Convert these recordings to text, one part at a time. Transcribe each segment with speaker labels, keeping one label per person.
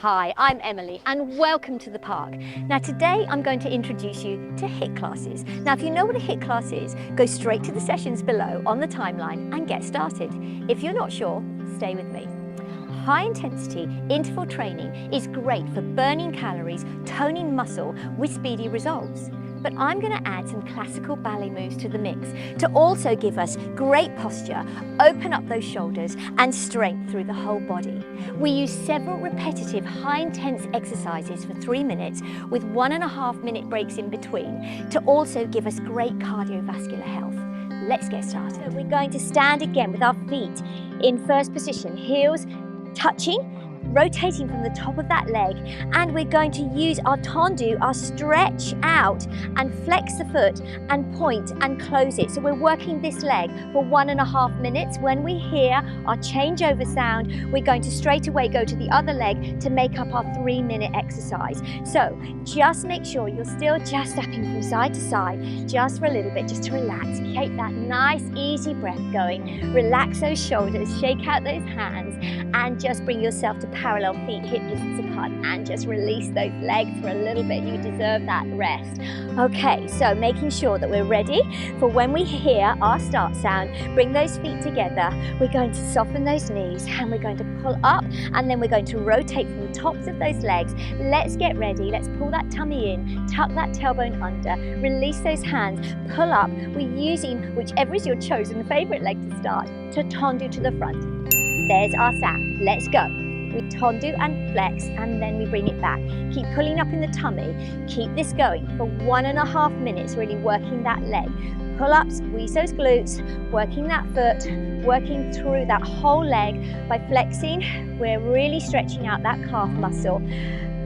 Speaker 1: Hi, I'm Emily and welcome to the park. Now today I'm going to introduce you to HIIT classes. Now if you know what a HIIT class is, go straight to the sessions below on the timeline and get started. If you're not sure, stay with me. High intensity interval training is great for burning calories, toning muscle with speedy results. But I'm going to add some classical ballet moves to the mix to also give us great posture, open up those shoulders and strength through the whole body. We use several repetitive high intense exercises for 3 minutes with 1.5 minute breaks in between to also give us great cardiovascular health. Let's get started. So we're going to stand again with our feet in first position, heels touching, rotating from the top of that leg, and we're going to use our tondue, our stretch out and flex the foot and point and close it. So we're working this leg for 1.5 minutes. When we hear our changeover sound, we're going to straight away go to the other leg to make up our 3-minute exercise. So just make sure you're still just stepping from side to side, just for a little bit, just to relax. Keep that nice easy breath going. Relax those shoulders, shake out those hands, and just bring yourself to parallel feet, hip distance apart, and just release those legs for a little bit. You deserve that rest. Okay, so making sure that we're ready for when we hear our start sound, bring those feet together. We're going to soften those knees and we're going to pull up, and then we're going to rotate from the tops of those legs. Let's get ready. Let's pull that tummy in, tuck that tailbone under, release those hands, pull up. We're using whichever is your chosen favorite leg to start to tondue to the front. There's our sound. Let's go. We tondue and flex, and then we bring it back. Keep pulling up in the tummy. Keep this going for 1.5 minutes, really working that leg. Pull up, squeeze those glutes, working that foot, working through that whole leg. By flexing, we're really stretching out that calf muscle,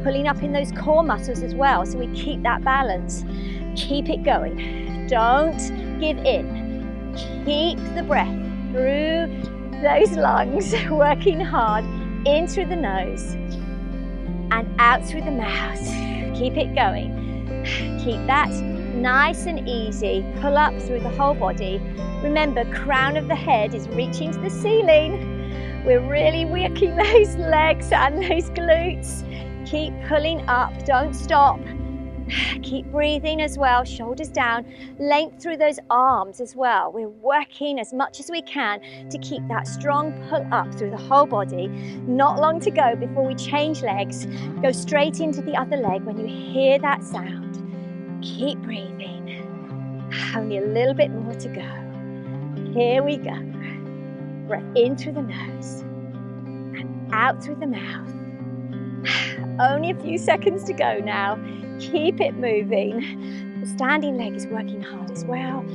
Speaker 1: pulling up in those core muscles as well, so we keep that balance. Keep it going. Don't give in. Keep the breath through those lungs, working hard. In through the nose and out through the mouth. Keep it going. Keep that nice and easy. Pull up through the whole body. Remember, crown of the head is reaching to the ceiling. We're really working those legs and those glutes. Keep pulling up, don't stop. Keep breathing as well, shoulders down, length through those arms as well. We're working as much as we can to keep that strong pull up through the whole body. Not long to go before we change legs. Go straight into the other leg when you hear that sound. Keep breathing. Only a little bit more to go. Here we go. Breath in through the nose and out through the mouth. Only a few seconds to go now. Keep it moving. The standing leg is working hard as well.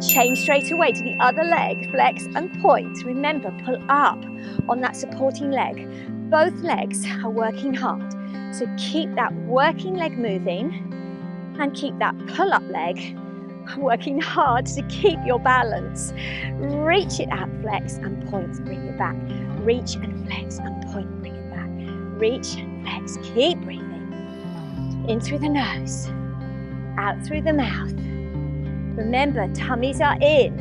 Speaker 1: Change straight away to the other leg. Flex and point. Remember, pull up on that supporting leg. Both legs are working hard. So keep that working leg moving and keep that pull-up leg working hard to keep your balance. Reach it out, flex and point, bring it back. Reach and flex and point, bring it back. Reach and flex, keep breathing. In through the nose, out through the mouth. Remember, tummies are in.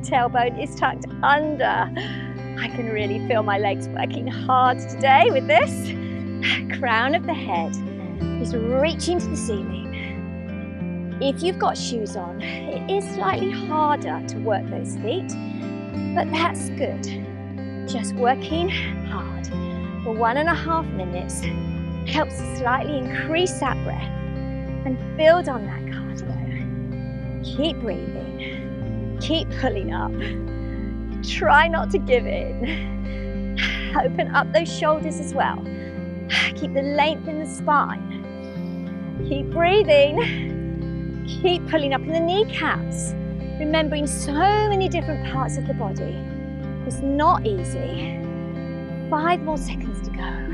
Speaker 1: Tailbone is tucked under. I can really feel my legs working hard today with this. Crown of the head is reaching to the ceiling. If you've got shoes on, it is slightly harder to work those feet, but that's good. Just working hard for 1.5 minutes. Helps slightly increase that breath and build on that cardio. Keep breathing, keep pulling up. Try not to give in. Open up those shoulders as well. Keep the length in the spine. Keep breathing. Keep pulling up in the kneecaps. Remembering so many different parts of the body. It's not easy. 5 more seconds to go.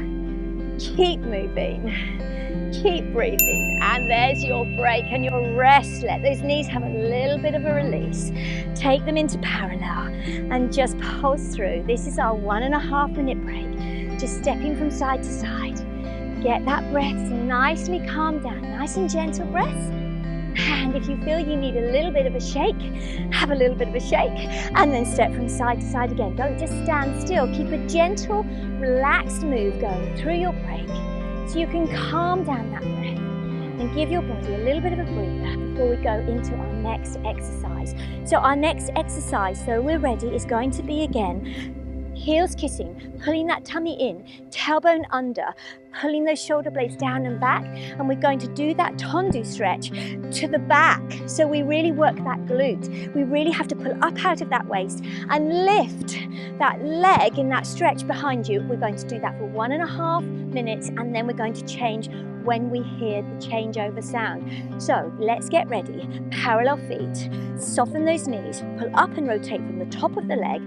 Speaker 1: Keep moving, keep breathing, and there's your break and your rest. Let those knees have a little bit of a release. Take them into parallel and just pulse through. This is our 1.5 minute break. Just stepping from side to side. Get that breath to nicely calm down. Nice and gentle breath. And if you feel you need a little bit of a shake, have a little bit of a shake, and then step from side to side again. Don't just stand still. Keep a gentle, relaxed move going through your break so you can calm down that breath and give your body a little bit of a breather before we go into our next exercise. So our next exercise, so we're ready, is going to be again heels kissing, pulling that tummy in, tailbone under, pulling those shoulder blades down and back, and we're going to do that tondue stretch to the back. So we really work that glute. We really have to pull up out of that waist and lift that leg in that stretch behind you. We're going to do that for 1.5 minutes, and then we're going to change when we hear the changeover sound. So let's get ready. Parallel feet, soften those knees, pull up and rotate from the top of the leg,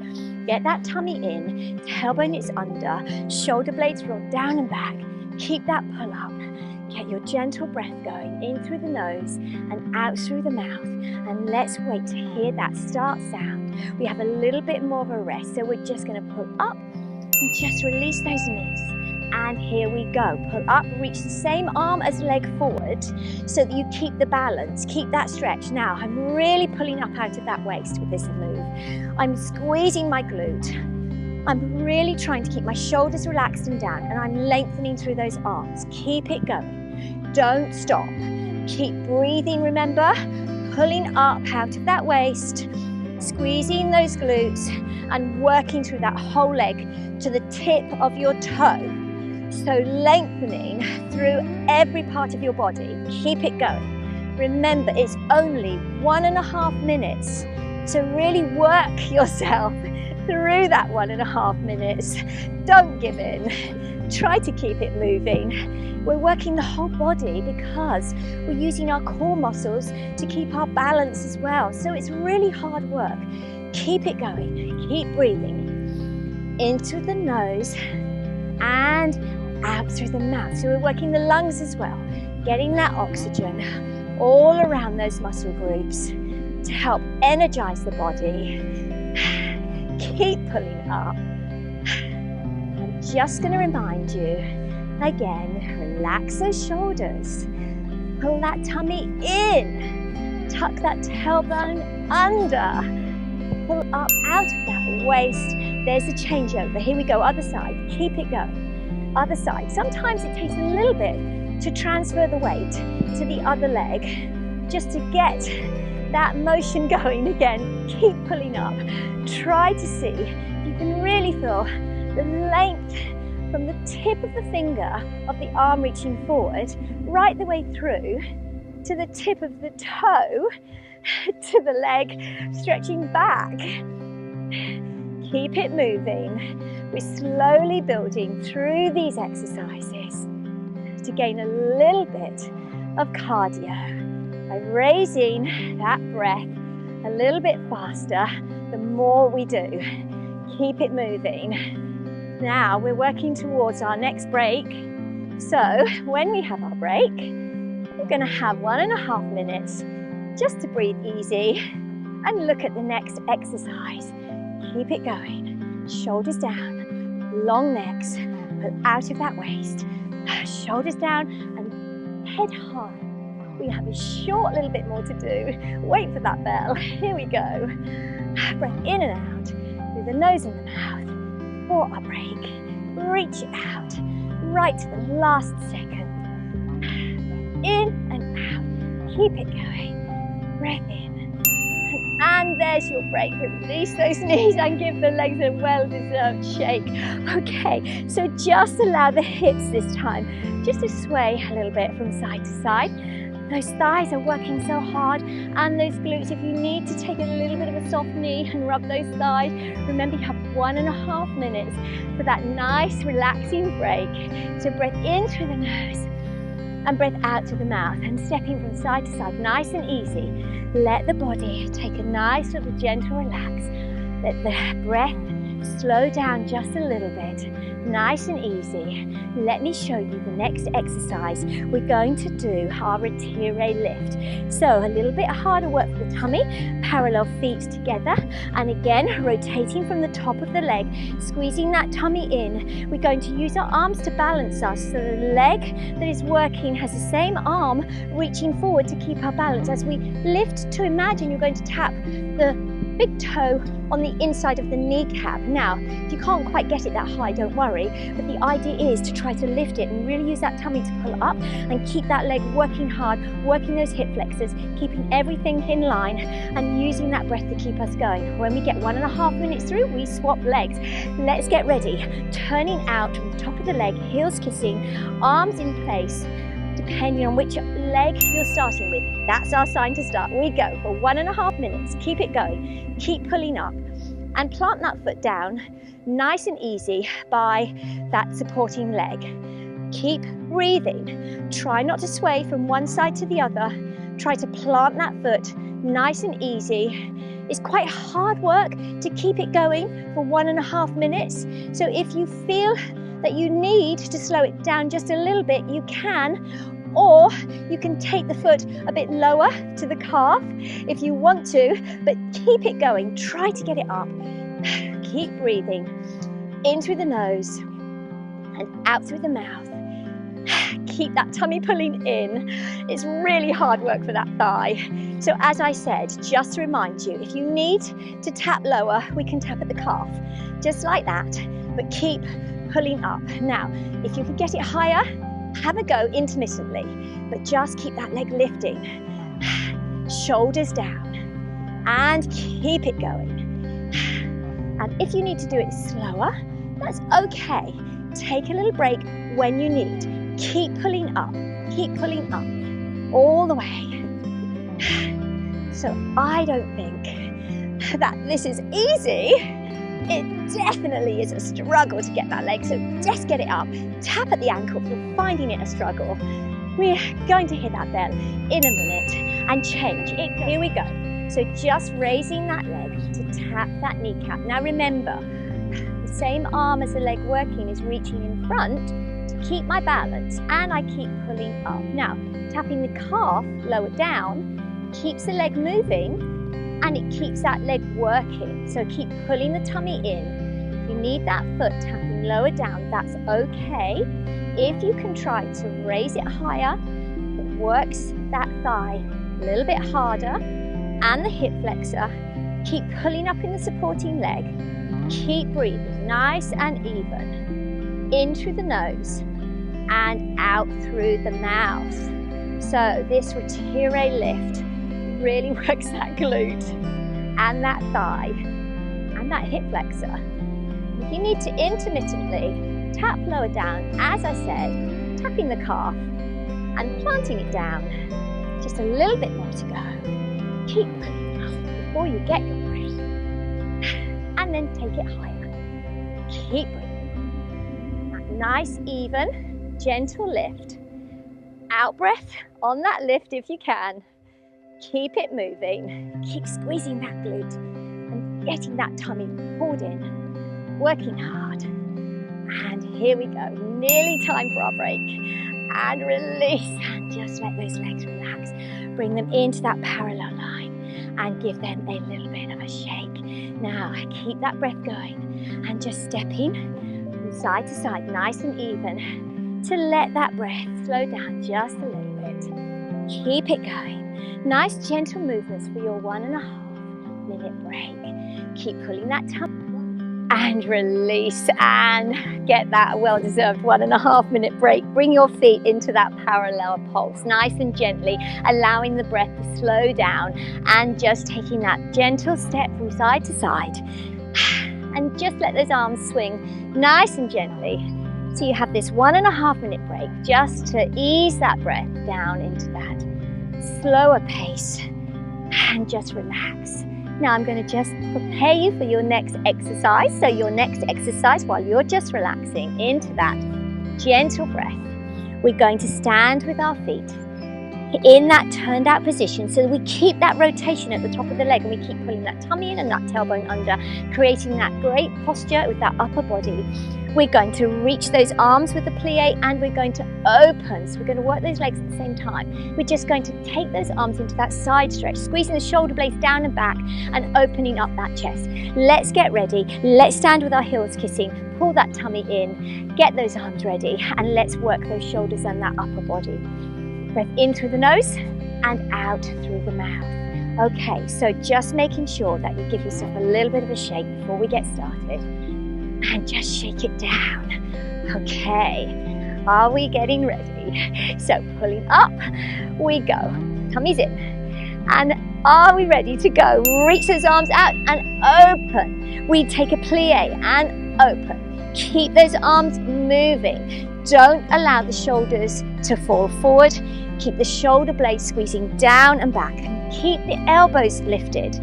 Speaker 1: get that tummy in, tailbone is under, shoulder blades roll down and back, keep that pull up, get your gentle breath going in through the nose and out through the mouth, and let's wait to hear that start sound. We have a little bit more of a rest, so we're just going to pull up and just release those knees. And here we go. Pull up, reach the same arm as leg forward so that you keep the balance, keep that stretch. Now, I'm really pulling up out of that waist with this move. I'm squeezing my glute. I'm really trying to keep my shoulders relaxed and down, and I'm lengthening through those arms. Keep it going. Don't stop. Keep breathing, remember? Pulling up out of that waist, squeezing those glutes, and working through that whole leg to the tip of your toe. So lengthening through every part of your body. Keep it going. Remember, it's only 1.5 minutes. So really work yourself through that 1.5 minutes. Don't give in. Try to keep it moving. We're working the whole body because we're using our core muscles to keep our balance as well. So it's really hard work. Keep it going. Keep breathing. Into the nose and out through the mouth. So we're working the lungs as well, getting that oxygen all around those muscle groups to help energize the body. Keep pulling up. I'm just going to remind you again, relax those shoulders, pull that tummy in, tuck that tailbone under, pull up out of that waist. There's a changeover. Here we go, other side. Keep it going. Other side. Sometimes it takes a little bit to transfer the weight to the other leg, just to get that motion going again. Keep pulling up. Try to see if you can really feel the length from the tip of the finger of the arm reaching forward, right the way through to the tip of the toe, to the leg stretching back. Keep it moving. We're slowly building through these exercises to gain a little bit of cardio by raising that breath a little bit faster the more we do. Keep it moving. Now we're working towards our next break. So when we have our break, we're going to have 1.5 minutes just to breathe easy and look at the next exercise. Keep it going. Shoulders down, long necks, pull out of that waist. Shoulders down and head high. We have a short little bit more to do. Wait for that bell. Here we go. Breath in and out through the nose and the mouth. For our break, reach it out right to the last second. Breath in and out. Keep it going. Breath in. And there's your break. Release those knees and give the legs a well-deserved shake. Okay, so just allow the hips this time just to sway a little bit from side to side. Those thighs are working so hard, and those glutes. If you need to take a little bit of a soft knee and rub those thighs, remember you have 1.5 minutes for that nice relaxing break. So breath in through the nose and breath out to the mouth, and stepping from side to side, nice and easy. Let the body take a nice little gentle relax. Let the breath slow down just a little bit. Nice and easy. Let me show you the next exercise. We're going to do our retiré lift. So a little bit harder work for the tummy, parallel feet together, and again rotating from the top of the leg, squeezing that tummy in. We're going to use our arms to balance us, so the leg that is working has the same arm reaching forward to keep our balance. As we lift, to imagine you're going to tap the big toe on the inside of the kneecap. Now, if you can't quite get it that high, don't worry, but the idea is to try to lift it and really use that tummy to pull up and keep that leg working hard, working those hip flexors, keeping everything in line and using that breath to keep us going. When we get 1.5 minutes through, we swap legs. Let's get ready. Turning out from the top of the leg, heels kissing, arms in place, depending on which leg you're starting with. That's our sign to start. We go for 1.5 minutes. Keep it going. Keep pulling up and plant that foot down nice and easy by that supporting leg. Keep breathing. Try not to sway from one side to the other. Try to plant that foot nice and easy. It's quite hard work to keep it going for 1.5 minutes. So if you feel that you need to slow it down just a little bit, you can, or you can take the foot a bit lower to the calf if you want to, but keep it going. Try to get it up. Keep breathing in through the nose and out through the mouth. Keep that tummy pulling in. It's really hard work for that thigh. So as I said, just to remind you, if you need to tap lower, we can tap at the calf, just like that, but keep pulling up. Now, if you could get it higher, have a go intermittently, but just keep that leg lifting. Shoulders down and keep it going. And if you need to do it slower, that's okay. Take a little break when you need. Keep pulling up all the way. So I don't think that this is easy. It definitely is a struggle to get that leg, so just get it up. Tap at the ankle if you're finding it a struggle. We're going to hit that bell in a minute and change it. Here we go. So just raising that leg to tap that kneecap. Now remember, the same arm as the leg working is reaching in front to keep my balance, and I keep pulling up. Now, tapping the calf lower down keeps the leg moving, and it keeps that leg working. So keep pulling the tummy in. If you need that foot tapping lower down, that's okay. If you can try to raise it higher, it works that thigh a little bit harder and the hip flexor. Keep pulling up in the supporting leg. Keep breathing nice and even. In through the nose and out through the mouth. So this retiré lift really works that glute and that thigh and that hip flexor. If you need to intermittently tap lower down, as I said, tapping the calf and planting it down. Just a little bit more to go. Keep pulling up before you get your breath, and then take it higher. Keep breathing. That nice, even, gentle lift. Out breath on that lift if you can. Keep it moving. Keep squeezing that glute and getting that tummy pulled in. Working hard. And here we go. Nearly time for our break. And release. And just let those legs relax. Bring them into that parallel line and give them a little bit of a shake. Now, keep that breath going and just stepping from side to side, nice and even, to let that breath slow down just a little bit. Keep it going. Nice gentle movements for your 1.5 minute break. Keep pulling that tummy and release and get that well-deserved 1.5 minute break. Bring your feet into that parallel pulse, nice and gently, allowing the breath to slow down and just taking that gentle step from side to side. And just let those arms swing nice and gently. So you have this 1.5 minute break just to ease that breath down into that slower pace and just relax. Now I'm going to just prepare you for your next exercise. So your next exercise, while you're just relaxing into that gentle breath, we're going to stand with our feet in that turned out position, so we keep that rotation at the top of the leg and we keep pulling that tummy in and that tailbone under, creating that great posture with that upper body. We're going to reach those arms with the plie and we're going to open. So we're going to work those legs at the same time. We're just going to take those arms into that side stretch, squeezing the shoulder blades down and back and opening up that chest. Let's get ready. Let's stand with our heels kissing. Pull that tummy in, get those arms ready, and let's work those shoulders and that upper body. Breath in through the nose and out through the mouth. Okay, so just making sure that you give yourself a little bit of a shake before we get started. And just shake it down. Okay, are we getting ready? So pulling up, we go. Tummies in. And are we ready to go? Reach those arms out and open. We take a plie and open. Keep those arms moving. Don't allow the shoulders to fall forward. Keep the shoulder blades squeezing down and back. Keep the elbows lifted.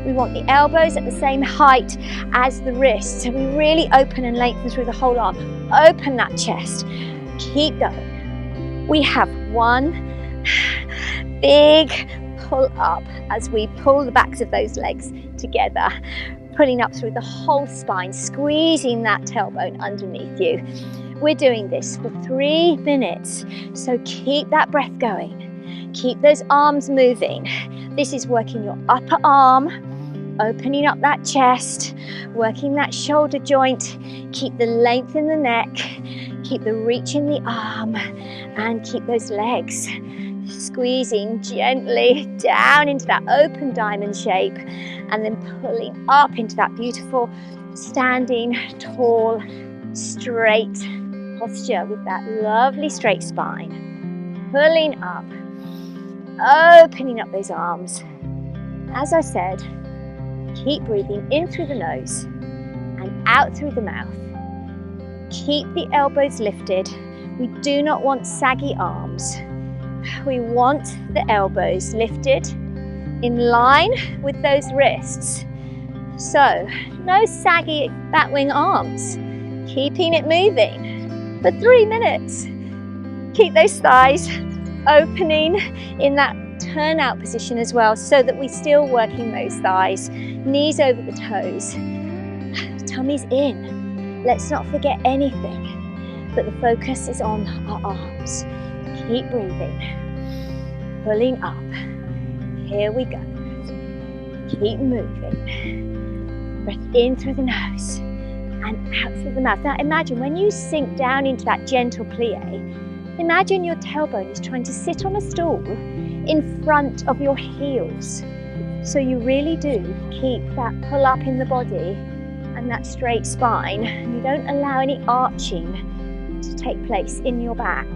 Speaker 1: We want the elbows at the same height as the wrists. So we really open and lengthen through the whole arm. Open that chest. Keep going. We have one big pull up as we pull the backs of those legs together. Pulling up through the whole spine, squeezing that tailbone underneath you. We're doing this for 3 minutes. So keep that breath going. Keep those arms moving. This is working your upper arm, opening up that chest, working that shoulder joint. Keep the length in the neck, keep the reach in the arm, and keep those legs squeezing gently down into that open diamond shape, and then pulling up into that beautiful standing tall straight posture with that lovely straight spine. Pulling up, opening up those arms. As I said, keep breathing in through the nose and out through the mouth. Keep the elbows lifted. We do not want saggy arms. We want the elbows lifted in line with those wrists. So, no saggy bat wing arms. Keeping it moving for 3 minutes. Keep those thighs opening in that turnout position as well, so that we're still working those thighs. Knees over the toes. Tummies in. Let's not forget anything, but the focus is on our arms. Keep breathing. Pulling up. Here we go. Keep moving. Breath in through the nose and out through the mouth. Now imagine when you sink down into that gentle plie, imagine your tailbone is trying to sit on a stool in front of your heels. So you really do keep that pull up in the body and that straight spine. You don't allow any arching to take place in your back,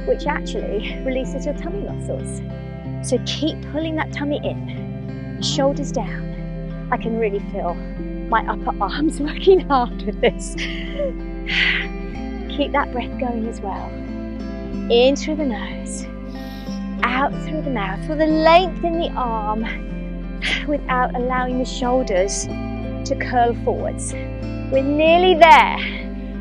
Speaker 1: which actually releases your tummy muscles. So keep pulling that tummy in, shoulders down. I can really feel my upper arms working hard with this. Keep that breath going as well. In through the nose, out through the mouth, with a length in the arm without allowing the shoulders to curl forwards. We're nearly there.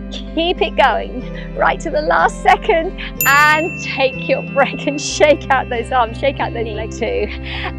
Speaker 1: Keep it going right to the last second and take your break and shake out those arms, shake out those legs too,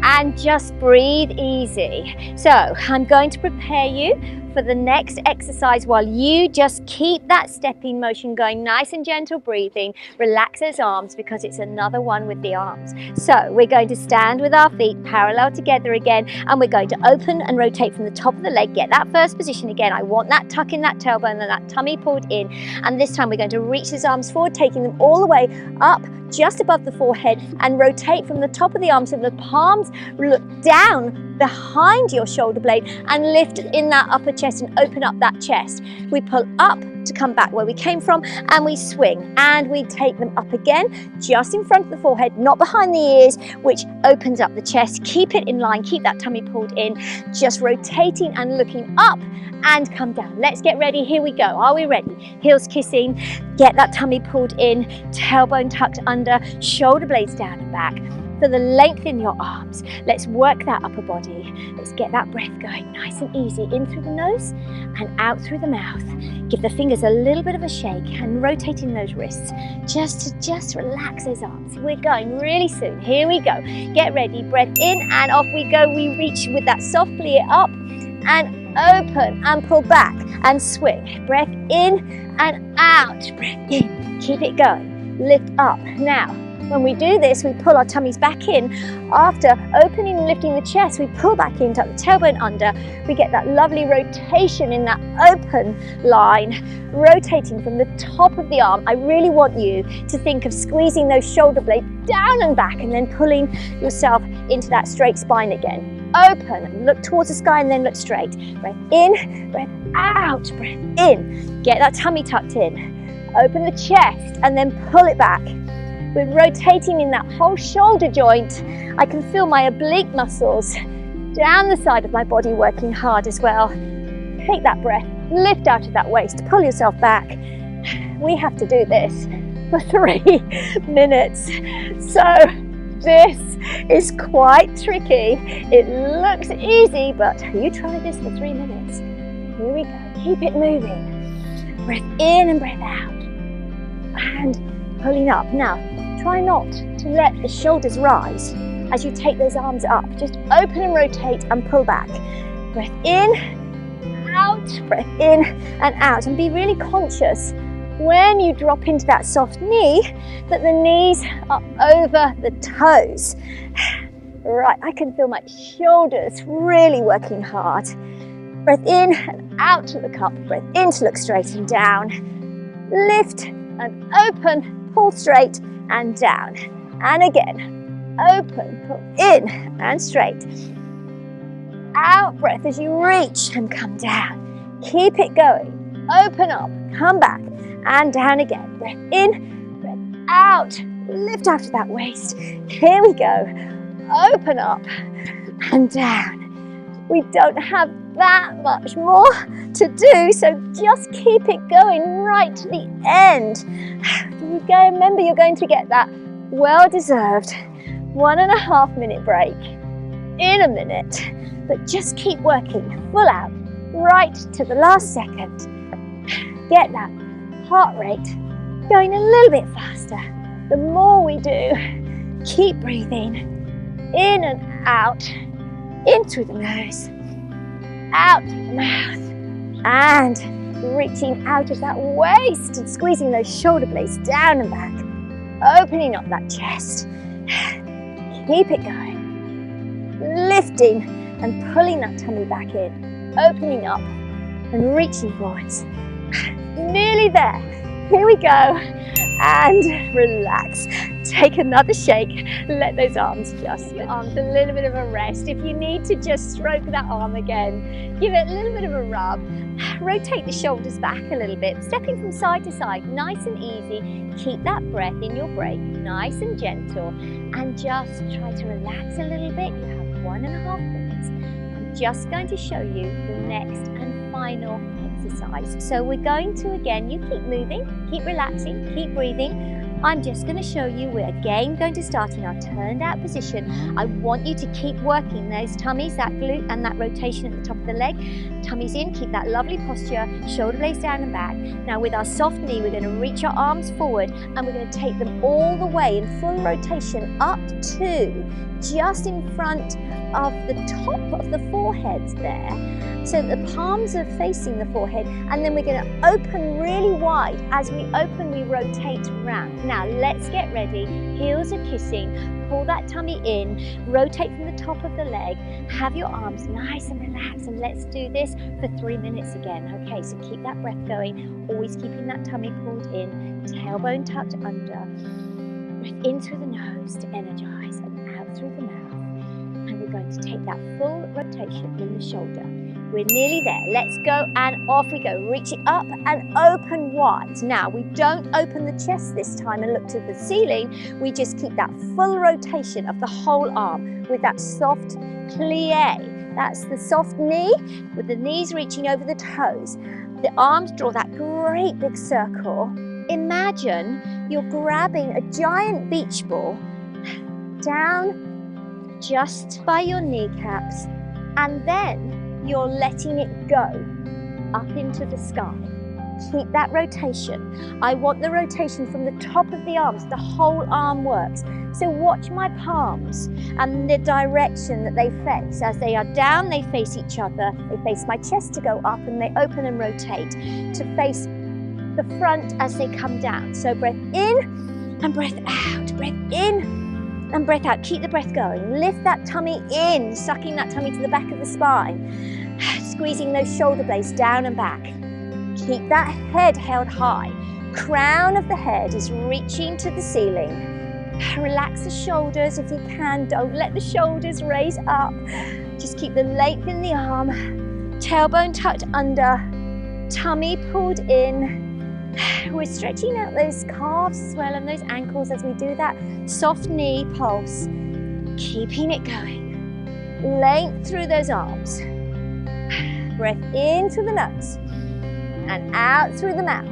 Speaker 1: and just breathe easy. So I'm going to prepare you for the next exercise while you just keep that stepping motion going, nice and gentle breathing. Relax those arms because it's another one with the arms. So we're going to stand with our feet parallel together again, and we're going to open and rotate from the top of the leg. Get that first position again. I want that tuck in that tailbone and that tummy pulled in. And this time we're going to reach those arms forward, taking them all the way up just above the forehead, and rotate from the top of the arms so the palms look down behind your shoulder blade and lift in that upper chest and open up that chest. We pull up to come back where we came from, and we swing and we take them up again just in front of the forehead, not behind the ears, which opens up the chest. Keep it in line, keep that tummy pulled in, just rotating and looking up and come down. Let's get ready. Here we go. Are we ready? Heels kissing, get that tummy pulled in, tailbone tucked under, shoulder blades down and back. for the length in your arms. Let's work that upper body. Let's get that breath going nice and easy, in through the nose and out through the mouth. Give the fingers a little bit of a shake and rotating those wrists just to relax those arms. We're going really soon. Here we go. Get ready. Breath in and off we go. We reach with that soft plié up and open and pull back and swing. Breath in and out. Breath in. Keep it going. Lift up. Now, when we do this, we pull our tummies back in. After opening and lifting the chest, we pull back in, tuck the tailbone under. We get that lovely rotation in that open line, rotating from the top of the arm. I really want you to think of squeezing those shoulder blades down and back and then pulling yourself into that straight spine again. Open, look towards the sky and then look straight. Breath in, breath out, breath in. Get that tummy tucked in. Open the chest and then pull it back. We're rotating in that whole shoulder joint. I can feel my oblique muscles down the side of my body working hard as well. Take that breath, lift out of that waist, pull yourself back. We have to do this for 3 minutes. So this is quite tricky. It looks easy, but you try this for 3 minutes. Here we go, keep it moving. Breath in and breath out. And pulling up. Now, try not to let the shoulders rise as you take those arms up. Just open and rotate and pull back. Breath in, out, breath in and out. And be really conscious when you drop into that soft knee that the knees are over the toes. Right, I can feel my shoulders really working hard. Breath in and out to look up. Breath in to look straight and down. Lift and open. Pull straight and down. And again, open, pull in and straight. Out breath as you reach and come down. Keep it going. Open up, come back and down again. Breath in, breath out. Lift out of that waist. Here we go. Open up and down. We don't have that much more to do, so just keep it going right to the end. You go, remember you're going to get that well-deserved 1.5 minute break in a minute, but just keep working full out right to the last second. Get that heart rate going a little bit faster. The more we do, keep breathing in and out, in through the nose, out through the mouth, and reaching out of that waist and squeezing those shoulder blades down and back, opening up that chest. Keep it going, lifting and pulling that tummy back in, opening up and reaching forwards. Nearly there. Here we go. And relax. Take another shake. Let those arms just your arms a little bit of a rest. If you need to just stroke that arm again, give it a little bit of a rub. Rotate the shoulders back a little bit, stepping from side to side, nice and easy. Keep that breath in your break, nice and gentle, and just try to relax a little bit. You have 1.5 minutes. I'm just going to show you the next and final exercise. So we're going to, again, you keep moving, keep relaxing, keep breathing. I'm just going to show you, we're again going to start in our turned out position. I want you to keep working those tummies, that glute and that rotation at the top of the leg. Tummies in, keep that lovely posture, shoulder blades down and back. Now with our soft knee, we're going to reach our arms forward and we're going to take them all the way in full rotation up to just in front of the top of the forehead there. So the palms are facing the forehead, and then we're going to open really wide. As we open, we rotate round. Now let's get ready. Heels are kissing. Pull that tummy in. Rotate from the top of the leg. Have your arms nice and relaxed, and let's do this for 3 minutes again. Okay, so keep that breath going. Always keeping that tummy pulled in. Tailbone tucked under. Breath in through the nose to energize, and out through the mouth. And we're going to take that full rotation in the shoulder. We're nearly there. Let's go, and off we go. Reach it up and open wide. Now, we don't open the chest this time and look to the ceiling. We just keep that full rotation of the whole arm with that soft plié. That's the soft knee with the knees reaching over the toes. The arms draw that great big circle. Imagine you're grabbing a giant beach ball down just by your kneecaps, and then you're letting it go up into the sky. Keep that rotation. I want the rotation from the top of the arms. The whole arm works. So watch my palms and the direction that they face. As they are down, they face each other. They face my chest to go up, and they open and rotate to face the front as they come down. So breath in and breath out. Breath in and breath out. Keep the breath going. Lift that tummy in, sucking that tummy to the back of the spine. Squeezing those shoulder blades down and back. Keep that head held high. Crown of the head is reaching to the ceiling. Relax the shoulders if you can. Don't let the shoulders raise up. Just keep the length in the arm. Tailbone tucked under. Tummy pulled in. We're stretching out those calves as well and those ankles as we do that. Soft knee pulse. Keeping it going. Length through those arms. Breath in through the nose and out through the mouth.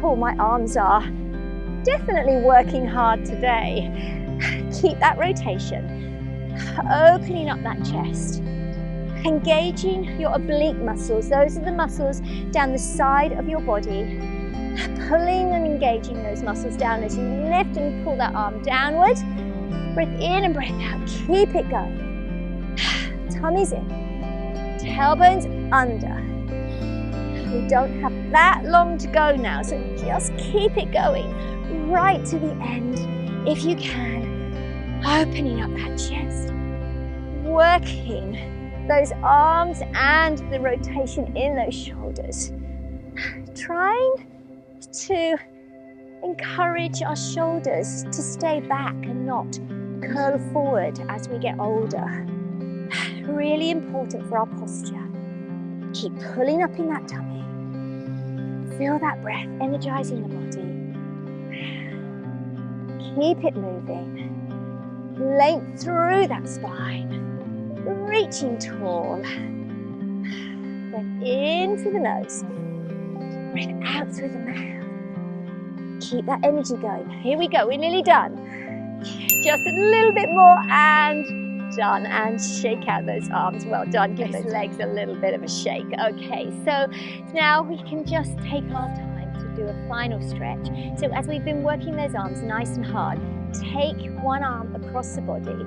Speaker 1: Oh, my arms are definitely working hard today. Keep that rotation. Opening up that chest. Engaging your oblique muscles. Those are the muscles down the side of your body. Pulling and engaging those muscles down as you lift and pull that arm downward. Breath in and breath out. Keep it going. Tummy's in. Tailbone's under. We don't have that long to go now, so just keep it going right to the end if you can. Opening up that chest. Working those arms and the rotation in those shoulders. Trying to encourage our shoulders to stay back and not curl forward as we get older. Really important for our posture. Keep pulling up in that tummy. Feel that breath energizing the body. Keep it moving. Length through that spine. Reaching tall. Breath in through the nose. Breath out through the mouth. Keep that energy going. Here we go, we're nearly done. Just a little bit more and done. And shake out those arms. Well done. Give those legs a little bit of a shake. Okay, so now we can just take our time to do a final stretch. So as we've been working those arms nice and hard, take one arm across the body.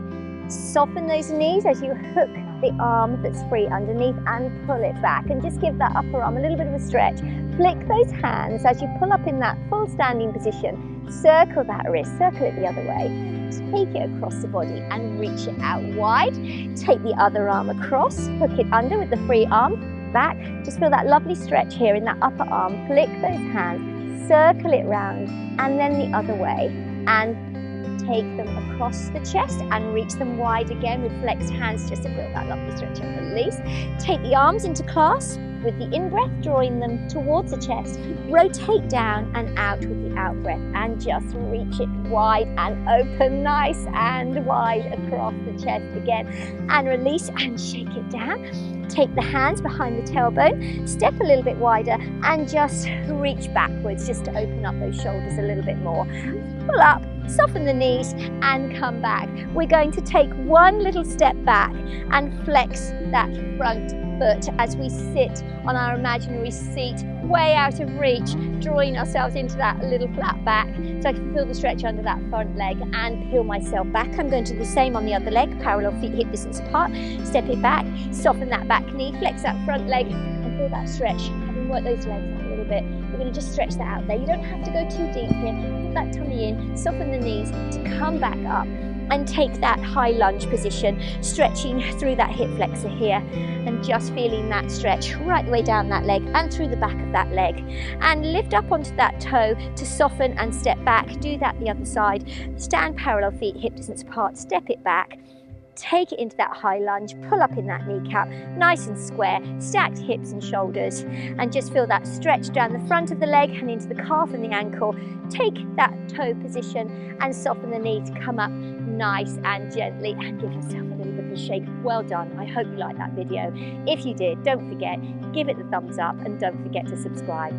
Speaker 1: Soften those knees as you hook the arm that's free underneath and pull it back, and just give that upper arm a little bit of a stretch. Flick those hands as you pull up in that full standing position. Circle that wrist, circle it the other way. Take it across the body and reach it out wide. Take the other arm across, hook it under with the free arm, back. Just feel that lovely stretch here in that upper arm. Flick those hands, circle it round, and then the other way. And take them across the chest and reach them wide again with flexed hands just to feel that lovely stretch and release. Take the arms into clasp with the in-breath, drawing them towards the chest. Rotate down and out with the out-breath and just reach it wide and open nice and wide across the chest again. And release and shake it down. Take the hands behind the tailbone, step a little bit wider and just reach backwards just to open up those shoulders a little bit more. Pull up, soften the knees and come back. We're going to take one little step back and flex that front foot as we sit on our imaginary seat, way out of reach, drawing ourselves into that little flat back so I can feel the stretch under that front leg and peel myself back. I'm going to do the same on the other leg, parallel feet hip distance apart, step it back, soften that back knee, flex that front leg and feel that stretch. Having worked those legs out a little bit, we're going to just stretch that out there. You don't have to go too deep here. Put that tummy in, soften the knees to come back up and take that high lunge position, stretching through that hip flexor here and just feeling that stretch right the way down that leg and through the back of that leg. And lift up onto that toe to soften and step back. Do that the other side. Stand parallel feet hip distance apart, step it back. Take it into that high lunge, pull up in that kneecap, nice and square, stacked hips and shoulders, and just feel that stretch down the front of the leg and into the calf and the ankle. Take that toe position and soften the knee to come up nice and gently and give yourself a little bit of a shake. Well done. I hope you liked that video. If you did, don't forget, give it the thumbs up and don't forget to subscribe.